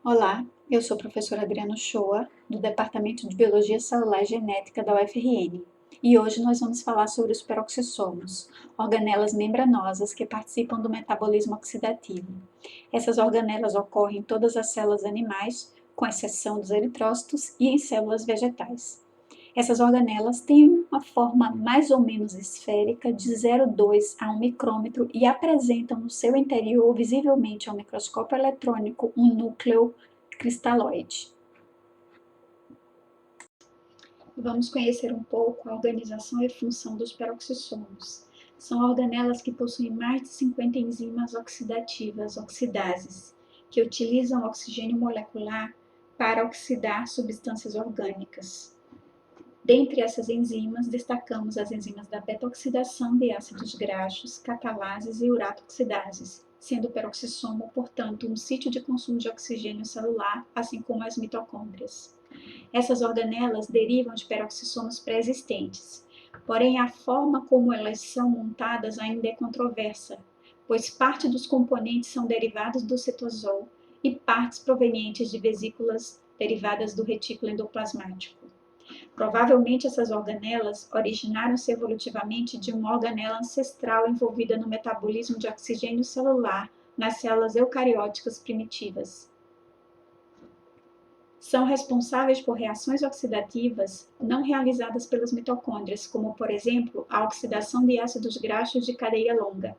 Olá, eu sou a professora Adriana Shoa, do Departamento de Biologia Celular e Genética da UFRN, e hoje nós vamos falar sobre os peroxissomos, organelas membranosas que participam do metabolismo oxidativo. Essas organelas ocorrem em todas as células animais, com exceção dos eritrócitos, e em células vegetais. Essas organelas têm uma forma mais ou menos esférica de 0,2 a 1 micrômetro e apresentam no seu interior, visivelmente ao microscópio eletrônico, um núcleo cristalóide. Vamos conhecer um pouco a organização e função dos peroxissomos. São organelas que possuem mais de 50 enzimas oxidativas, oxidases, que utilizam o oxigênio molecular para oxidar substâncias orgânicas. Dentre essas enzimas, destacamos as enzimas da beta-oxidação de ácidos graxos, catalases e uratoxidases, sendo o peroxissomo, portanto, um sítio de consumo de oxigênio celular, assim como as mitocôndrias. Essas organelas derivam de peroxissomos pré-existentes, porém a forma como elas são montadas ainda é controversa, pois parte dos componentes são derivados do citosol e partes provenientes de vesículas derivadas do retículo endoplasmático. Provavelmente essas organelas originaram-se evolutivamente de uma organela ancestral envolvida no metabolismo de oxigênio celular nas células eucarióticas primitivas. São responsáveis por reações oxidativas não realizadas pelas mitocôndrias, como, por exemplo, a oxidação de ácidos graxos de cadeia longa.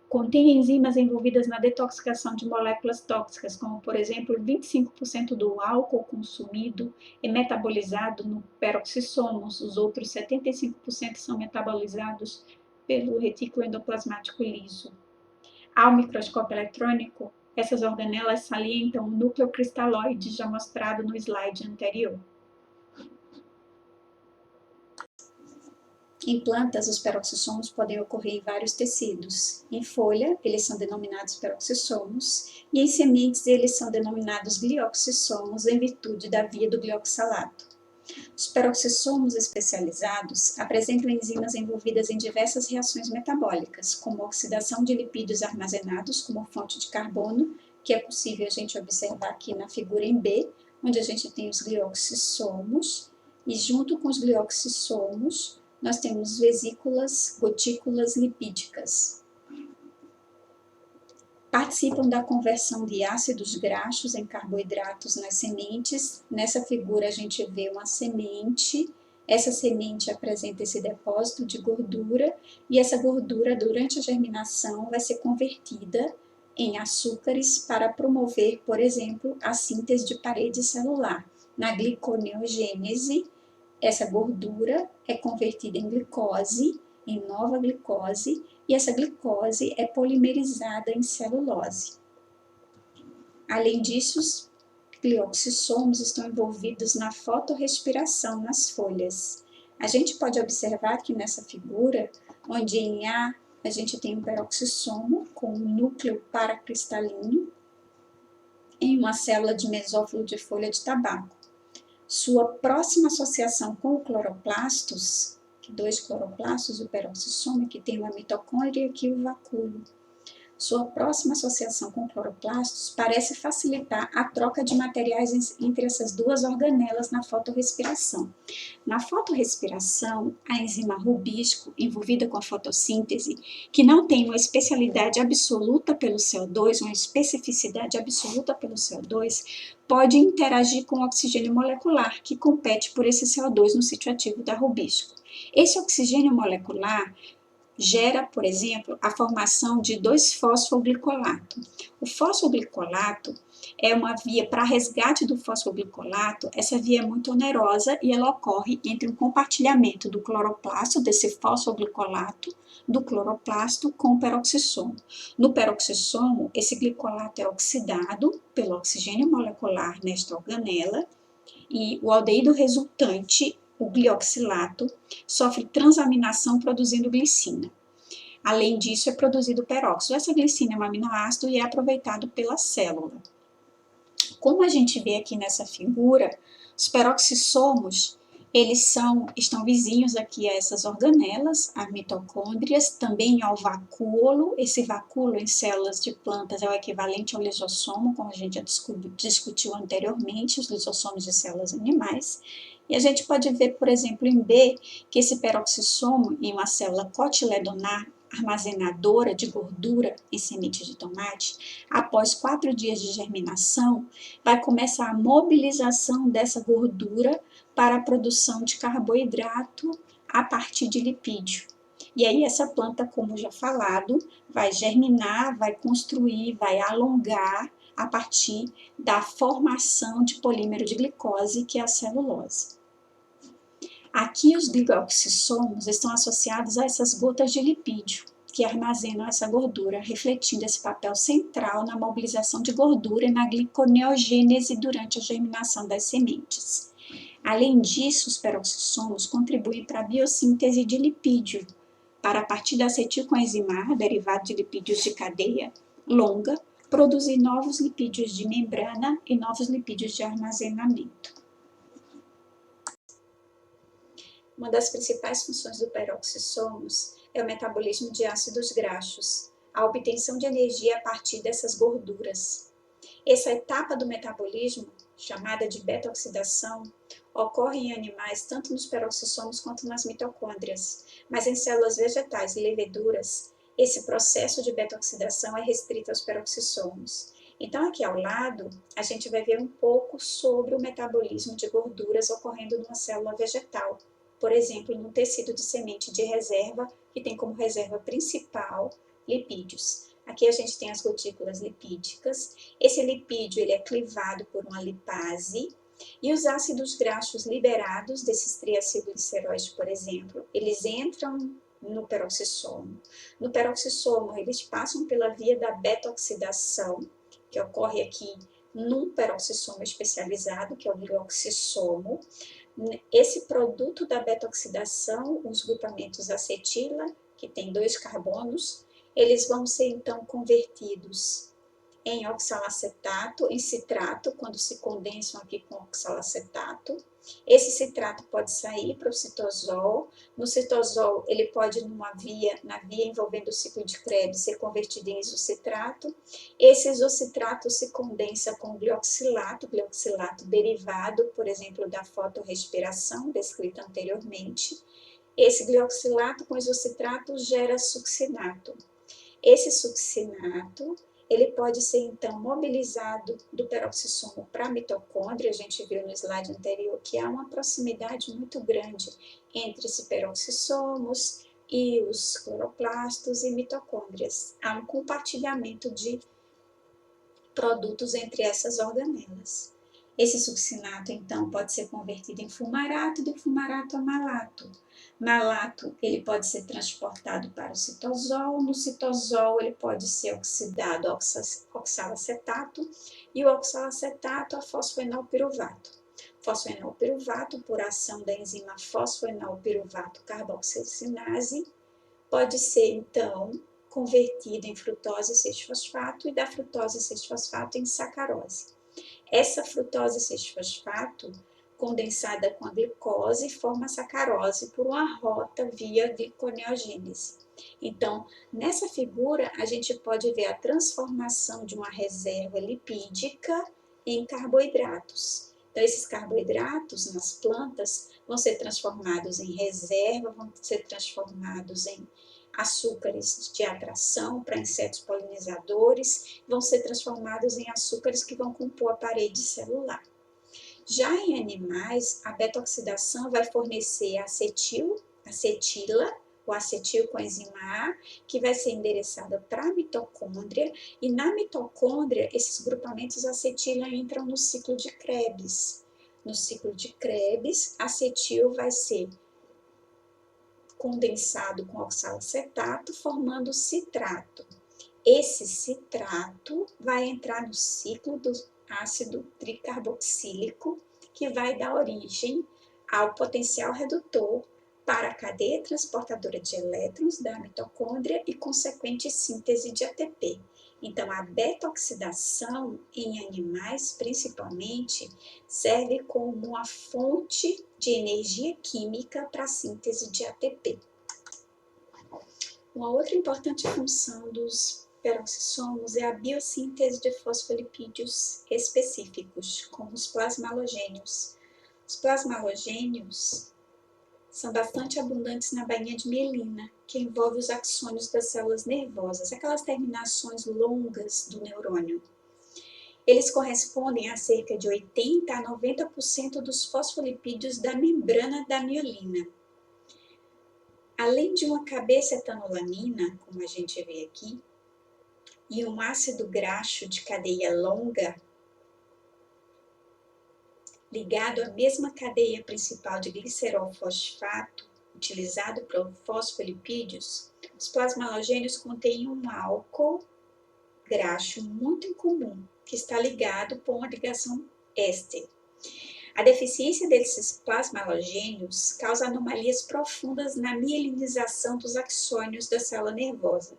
Contém enzimas envolvidas na detoxicação de moléculas tóxicas, como, por exemplo, 25% do álcool consumido é metabolizado no peroxissomos, os outros 75% são metabolizados pelo retículo endoplasmático liso. Ao microscópio eletrônico, essas organelas salientam o núcleo cristalóide já mostrado no slide anterior. Em plantas, os peroxissomos podem ocorrer em vários tecidos. Em folha, eles são denominados peroxissomos, e em sementes, eles são denominados glioxissomos em virtude da via do glioxalato. Os peroxissomos especializados apresentam enzimas envolvidas em diversas reações metabólicas, como a oxidação de lipídios armazenados como fonte de carbono, que é possível a gente observar aqui na figura em B, onde a gente tem os glioxissomos, e junto com os glioxissomos, nós temos vesículas, gotículas lipídicas. Participam da conversão de ácidos graxos em carboidratos nas sementes. Nessa figura a gente vê uma semente. Essa semente apresenta esse depósito de gordura e essa gordura, durante a germinação, vai ser convertida em açúcares para promover, por exemplo, a síntese de parede celular. Na gliconeogênese, essa gordura é convertida em glicose, em nova glicose, e essa glicose é polimerizada em celulose. Além disso, os glioxissomos estão envolvidos na fotorrespiração nas folhas. A gente pode observar aqui nessa figura, onde em A a gente tem um peroxissomo com um núcleo paracristalino em uma célula de mesófilo de folha de tabaco. Sua próxima associação com o cloroplastos, dois cloroplastos, o peroxissomo, que tem uma mitocôndria e aqui o vacúolo. Sua próxima associação com cloroplastos parece facilitar a troca de materiais entre essas duas organelas na fotorrespiração. Na fotorrespiração, a enzima rubisco, envolvida com a fotossíntese, que não tem uma especialidade absoluta pelo CO2, uma especificidade absoluta pelo CO2, pode interagir com o oxigênio molecular, que compete por esse CO2 no sítio ativo da rubisco. Esse oxigênio molecular gera, por exemplo, a formação de 2-fosfoglicolato. O fosfoglicolato é uma via para resgate do fosfoglicolato. Essa via é muito onerosa e ela ocorre entre um compartilhamento do cloroplasto, desse fosfoglicolato, do cloroplasto com o peroxissomo. No peroxissomo, esse glicolato é oxidado pelo oxigênio molecular nesta organela e o aldeído resultante, o glioxilato, sofre transaminação produzindo glicina. Além disso, é produzido peróxido. Essa glicina é um aminoácido e é aproveitado pela célula. Como a gente vê aqui nessa figura, os peroxissomos, Estão vizinhos aqui a essas organelas, as mitocôndrias, também ao vacúolo. Esse vacúolo em células de plantas é o equivalente ao lisossomo, como a gente já discutiu anteriormente, os lisossomos de células animais. E a gente pode ver, por exemplo, em B, que esse peroxissomo em uma célula cotiledonar armazenadora de gordura em semente de tomate, após 4 dias de germinação, vai começar a mobilização dessa gordura para a produção de carboidrato a partir de lipídio. E aí essa planta, como já falado, vai germinar, vai construir, vai alongar a partir da formação de polímero de glicose, que é a celulose. Aqui os glicoxissomos estão associados a essas gotas de lipídio, que armazenam essa gordura, refletindo esse papel central na mobilização de gordura e na gliconeogênese durante a germinação das sementes. Além disso, os peroxissomos contribuem para a biossíntese de lipídio, para a partir da acetilcoenzima A, derivado de lipídios de cadeia longa, produzir novos lipídios de membrana e novos lipídios de armazenamento. Uma das principais funções do peroxissomos é o metabolismo de ácidos graxos, a obtenção de energia a partir dessas gorduras. Essa etapa do metabolismo, chamada de beta-oxidação, ocorre em animais tanto nos peroxissomos quanto nas mitocôndrias, mas em células vegetais e leveduras, esse processo de beta-oxidação é restrito aos peroxissomos. Então, aqui ao lado, a gente vai ver um pouco sobre o metabolismo de gorduras ocorrendo numa célula vegetal, por exemplo, no tecido de semente de reserva, que tem como reserva principal lipídios. Aqui a gente tem as gotículas lipídicas. Esse lipídio ele é clivado por uma lipase e os ácidos graxos liberados desses triacilgliceróis, por exemplo, eles entram no peroxissomo. No peroxissomo, eles passam pela via da beta-oxidação, que ocorre aqui num peroxissomo especializado, que é o glioxissomo. Esse produto da beta-oxidação, os grupamentos acetila, que tem 2 carbonos, eles vão ser então convertidos em oxalacetato, em citrato, quando se condensam aqui com oxalacetato. Esse citrato pode sair para o citosol. No citosol, ele pode, na via envolvendo o ciclo de Krebs, ser convertido em isocitrato. Esse isocitrato se condensa com glioxilato derivado, por exemplo, da fotorrespiração, descrita anteriormente. Esse glioxilato com isocitrato gera succinato. Esse succinato ele pode ser, então, mobilizado do peroxissomo para a mitocôndria. A gente viu no slide anterior que há uma proximidade muito grande entre esses peroxissomos e os cloroplastos e mitocôndrias. Há um compartilhamento de produtos entre essas organelas. Esse succinato, então, pode ser convertido em fumarato, de fumarato a malato. Malato, ele pode ser transportado para o citosol. No citosol, ele pode ser oxidado a oxalacetato e o oxalacetato a fosfoenolpiruvato. Fosfoenolpiruvato, por ação da enzima fosfoenolpiruvato carboxilacinase, pode ser, então, convertido em frutose 6-fosfato e da frutose 6-fosfato em sacarose. Essa frutose 6-fosfato, condensada com a glicose, forma a sacarose por uma rota via gliconeogênese. Então, nessa figura, a gente pode ver a transformação de uma reserva lipídica em carboidratos. Então, esses carboidratos nas plantas vão ser transformados em reserva, vão ser transformados em açúcares de atração para insetos polinizadores, vão ser transformados em açúcares que vão compor a parede celular. Já em animais, a beta-oxidação vai fornecer acetila, o acetilcoenzima A, que vai ser endereçada para a mitocôndria, e na mitocôndria, esses grupamentos acetila entram no ciclo de Krebs. No ciclo de Krebs, acetil vai ser condensado com oxalacetato, formando citrato. Esse citrato vai entrar no ciclo do ácido tricarboxílico, que vai dar origem ao potencial redutor para a cadeia transportadora de elétrons da mitocôndria e consequente síntese de ATP. Então, a beta-oxidação em animais, principalmente, serve como uma fonte de energia química para a síntese de ATP. Uma outra importante função dos peroxissomos é a biossíntese de fosfolipídios específicos, como os plasmalogênios. Os plasmalogênios são bastante abundantes na bainha de mielina, que envolve os axônios das células nervosas, aquelas terminações longas do neurônio. Eles correspondem a cerca de 80 a 90% dos fosfolipídios da membrana da mielina. Além de uma cabeça etanolamina, como a gente vê aqui, e um ácido graxo de cadeia longa, ligado à mesma cadeia principal de glicerol fosfato, utilizado para fosfolipídios, os plasmalogênios contêm um álcool graxo muito incomum, que está ligado por uma ligação éster. A deficiência desses plasmalogênios causa anomalias profundas na mielinização dos axônios da célula nervosa,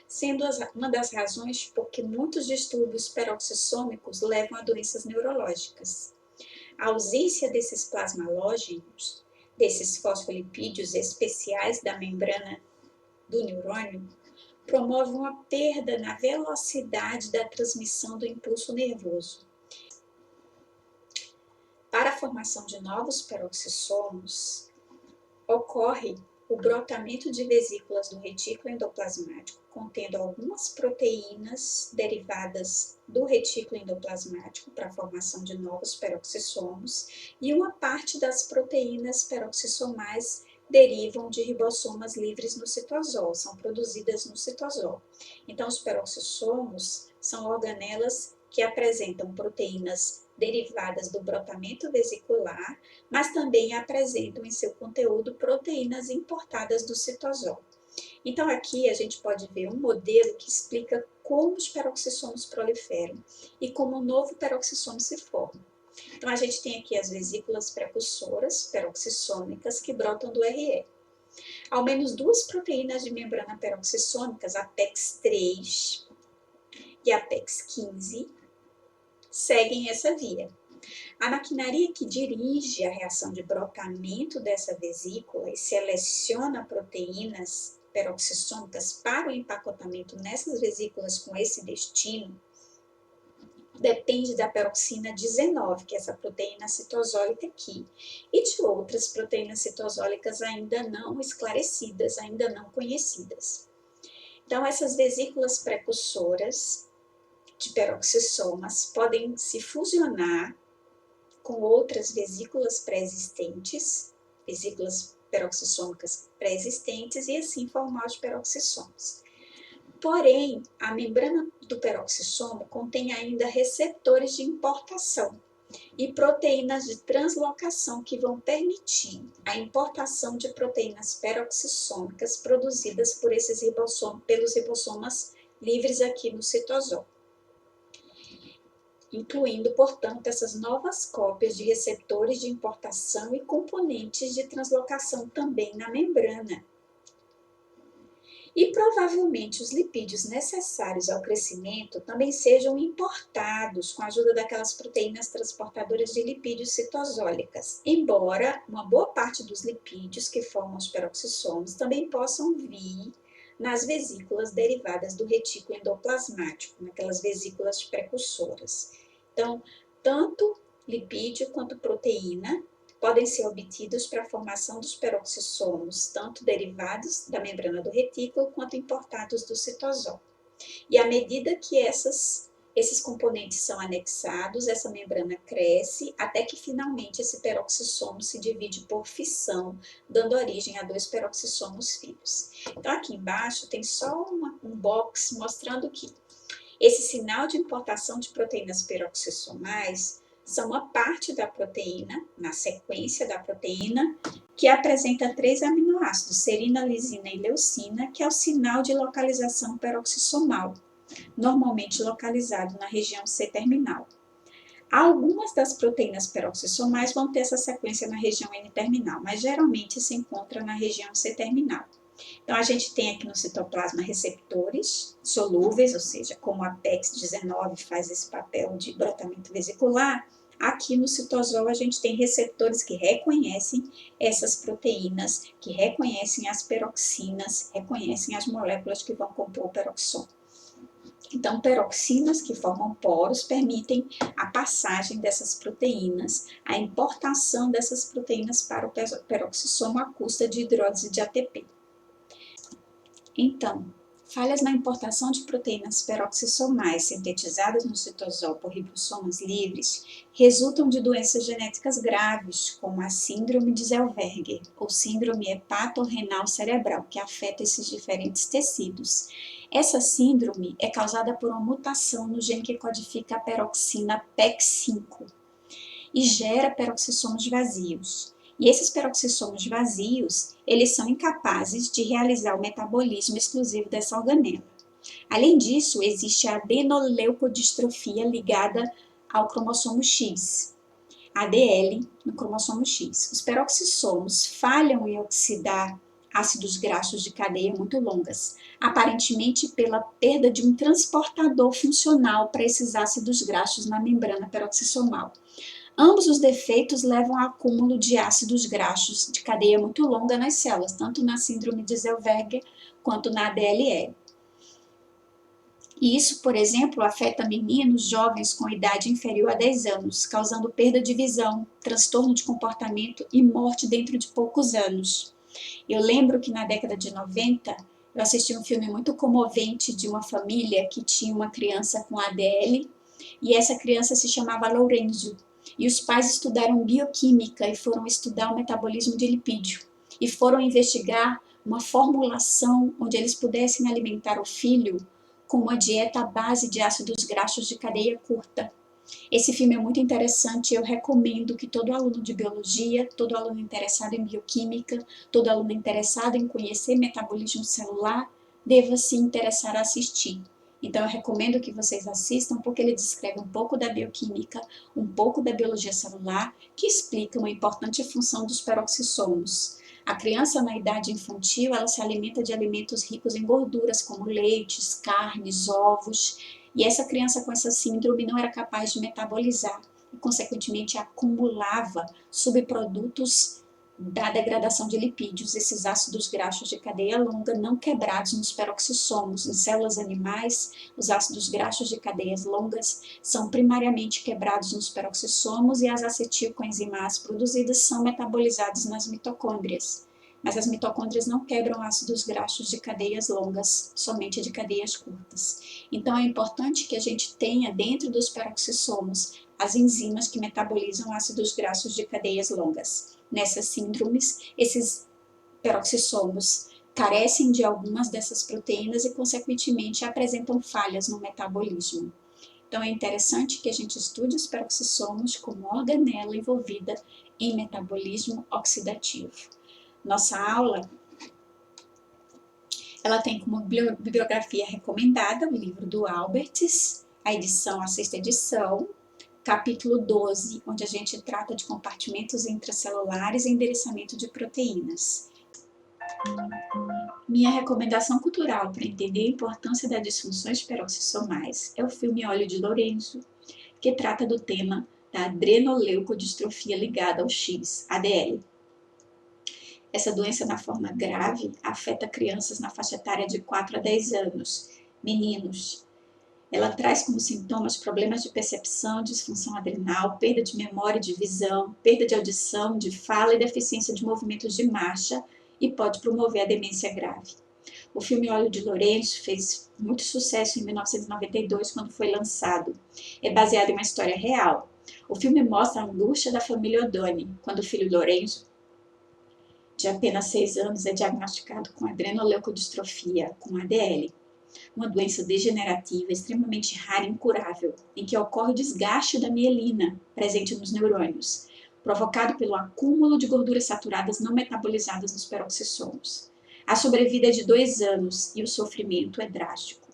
sendo uma das razões por que muitos distúrbios peroxissômicos levam a doenças neurológicas. A ausência desses plasmalógenos, desses fosfolipídios especiais da membrana do neurônio, promove uma perda na velocidade da transmissão do impulso nervoso. Para a formação de novos peroxissomos, ocorre o brotamento de vesículas do retículo endoplasmático, contendo algumas proteínas derivadas do retículo endoplasmático para a formação de novos peroxissomos, e uma parte das proteínas peroxissomais derivam de ribossomas livres no citosol, são produzidas no citosol. Então, os peroxissomos são organelas que apresentam proteínas derivadas do brotamento vesicular, mas também apresentam em seu conteúdo proteínas importadas do citosol. Então, aqui a gente pode ver um modelo que explica como os peroxissomos proliferam e como um novo peroxissomo se forma. Então, a gente tem aqui as vesículas precursoras peroxissômicas que brotam do RE. Ao menos duas proteínas de membrana peroxissômicas, a PEX3 e a PEX15, seguem essa via. A maquinaria que dirige a reação de brotamento dessa vesícula e seleciona proteínas peroxissômicas para o empacotamento nessas vesículas com esse destino depende da peroxina 19, que é essa proteína citosólica aqui, e de outras proteínas citosólicas ainda não esclarecidas, ainda não conhecidas. Então, essas vesículas precursoras de peroxissomas podem se fusionar com outras vesículas pré-existentes, vesículas peroxissômicas pré-existentes, e assim formar os peroxissomos. Porém, a membrana do peroxissomo contém ainda receptores de importação e proteínas de translocação que vão permitir a importação de proteínas peroxissômicas produzidas por pelos ribossomas livres aqui no citosol, incluindo, portanto, essas novas cópias de receptores de importação e componentes de translocação também na membrana. E provavelmente os lipídios necessários ao crescimento também sejam importados com a ajuda daquelas proteínas transportadoras de lipídios citosólicas, embora uma boa parte dos lipídios que formam os peroxissomos também possam vir nas vesículas derivadas do retículo endoplasmático, naquelas vesículas precursoras. Então, tanto lipídio quanto proteína podem ser obtidos para a formação dos peroxissomos, tanto derivados da membrana do retículo quanto importados do citosol. E à medida que esses componentes são anexados, essa membrana cresce até que finalmente esse peroxissomo se divide por fissão, dando origem a dois peroxissomos filhos. Então aqui embaixo tem só um box mostrando que esse sinal de importação de proteínas peroxissomais são uma parte da proteína, na sequência da proteína, que apresenta 3 aminoácidos, serina, lisina e leucina, que é o sinal de localização peroxissomal, normalmente localizado na região C-terminal. Algumas das proteínas peroxissomais vão ter essa sequência na região N-terminal, mas geralmente se encontra na região C-terminal. Então, a gente tem aqui no citoplasma receptores solúveis, ou seja, como a PEX-19 faz esse papel de brotamento vesicular, aqui no citosol a gente tem receptores que reconhecem essas proteínas, que reconhecem as peroxinas, reconhecem as moléculas que vão compor o peroxisoma. Então, peroxinas que formam poros permitem a passagem dessas proteínas, a importação dessas proteínas para o peroxissoma à custa de hidrólise de ATP. Então, falhas na importação de proteínas peroxissomais sintetizadas no citosol por ribossomos livres resultam de doenças genéticas graves, como a síndrome de Zellweger, ou síndrome hepatorrenal cerebral, que afeta esses diferentes tecidos. Essa síndrome é causada por uma mutação no gene que codifica a peroxina PEC5 e gera peroxissomos vazios. E esses peroxissomos vazios, eles são incapazes de realizar o metabolismo exclusivo dessa organela. Além disso, existe a adenoleucodistrofia ligada ao cromossomo X, ADL no cromossomo X. Os peroxissomos falham em oxidar ácidos graxos de cadeia muito longas, aparentemente pela perda de um transportador funcional para esses ácidos graxos na membrana peroxissomal. Ambos os defeitos levam ao acúmulo de ácidos graxos de cadeia muito longa nas células, tanto na síndrome de Zellweger quanto na ADLL. E isso, por exemplo, afeta meninos jovens com idade inferior a 10 anos, causando perda de visão, transtorno de comportamento e morte dentro de poucos anos. Eu lembro que na década de 90, eu assisti um filme muito comovente de uma família que tinha uma criança com ADL e essa criança se chamava Lorenzo. E os pais estudaram bioquímica e foram estudar o metabolismo de lipídio. E foram investigar uma formulação onde eles pudessem alimentar o filho com uma dieta à base de ácidos graxos de cadeia curta. Esse filme é muito interessante, eu recomendo que todo aluno de biologia, todo aluno interessado em bioquímica, todo aluno interessado em conhecer metabolismo celular, deva se interessar a assistir. Então, eu recomendo que vocês assistam, porque ele descreve um pouco da bioquímica, um pouco da biologia celular, que explica uma importante função dos peroxissomos. A criança na idade infantil, ela se alimenta de alimentos ricos em gorduras, como leites, carnes, ovos, e essa criança com essa síndrome não era capaz de metabolizar e, consequentemente, acumulava subprodutos da degradação de lipídios, esses ácidos graxos de cadeia longa não quebrados nos peroxissomos. Em células animais, os ácidos graxos de cadeias longas são primariamente quebrados nos peroxissomos e as acetilcoenzimas produzidas são metabolizadas nas mitocôndrias. Mas as mitocôndrias não quebram ácidos graxos de cadeias longas, somente de cadeias curtas. Então é importante que a gente tenha dentro dos peroxissomos as enzimas que metabolizam ácidos graxos de cadeias longas. Nessas síndromes, esses peroxissomos carecem de algumas dessas proteínas e, consequentemente, apresentam falhas no metabolismo. Então, é interessante que a gente estude os peroxissomos como organela envolvida em metabolismo oxidativo. Nossa aula, ela tem como bibliografia recomendada o livro do Alberts, a sexta edição, capítulo 12, onde a gente trata de compartimentos intracelulares e endereçamento de proteínas. Minha recomendação cultural para entender a importância das disfunções peroxissomais é o filme Olho de Lorenzo, que trata do tema da adrenoleucodistrofia ligada ao X, ADL. Essa doença na forma grave afeta crianças na faixa etária de 4 a 10 anos, meninos. Ela traz como sintomas problemas de percepção, disfunção adrenal, perda de memória e de visão, perda de audição, de fala e deficiência de movimentos de marcha e pode promover a demência grave. O filme Olho de Lorenzo fez muito sucesso em 1992, quando foi lançado. É baseado em uma história real. O filme mostra a angústia da família O'Donnell, quando o filho Lorenzo, de apenas 6 anos, é diagnosticado com adrenoleucodistrofia, com ADL. Uma doença degenerativa extremamente rara e incurável, em que ocorre o desgaste da mielina presente nos neurônios, provocado pelo acúmulo de gorduras saturadas não metabolizadas nos peroxissomos. A sobrevida é de 2 anos e o sofrimento é drástico.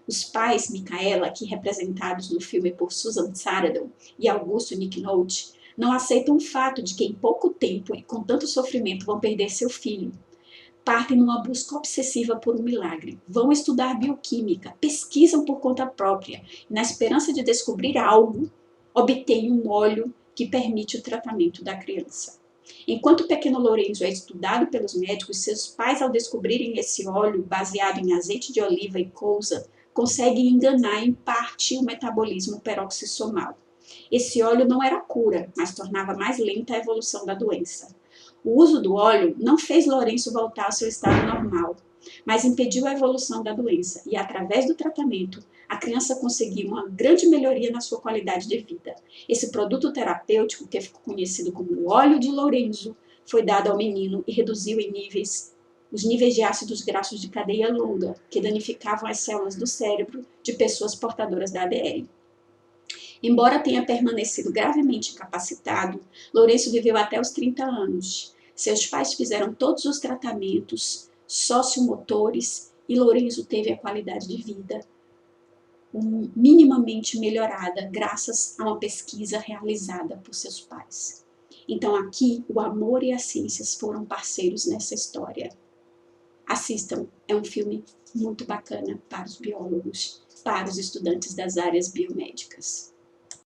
Os pais, Micaela, aqui representados no filme por Susan Sarandon, e Augusto Nick Nolte, não aceitam o fato de que em pouco tempo e com tanto sofrimento vão perder seu filho. partem numa busca obsessiva por um milagre, vão estudar bioquímica, pesquisam por conta própria, e na esperança de descobrir algo, obtêm um óleo que permite o tratamento da criança. Enquanto o pequeno Lorenzo é estudado pelos médicos, seus pais, ao descobrirem esse óleo baseado em azeite de oliva e colza, conseguem enganar em parte o metabolismo peroxissomal. Esse óleo não era cura, mas tornava mais lenta a evolução da doença. O uso do óleo não fez Lourenço voltar ao seu estado normal, mas impediu a evolução da doença e, através do tratamento, a criança conseguiu uma grande melhoria na sua qualidade de vida. Esse produto terapêutico, que ficou conhecido como óleo de Lourenço, foi dado ao menino e reduziu os níveis de ácidos graxos de cadeia longa, que danificavam as células do cérebro de pessoas portadoras da ADL. Embora tenha permanecido gravemente incapacitado, Lourenço viveu até os 30 anos. Seus pais fizeram todos os tratamentos sociomotores e Lourenço teve a qualidade de vida minimamente melhorada graças a uma pesquisa realizada por seus pais. Então aqui o amor e as ciências foram parceiros nessa história. Assistam, é um filme muito bacana para os biólogos, para os estudantes das áreas biomédicas.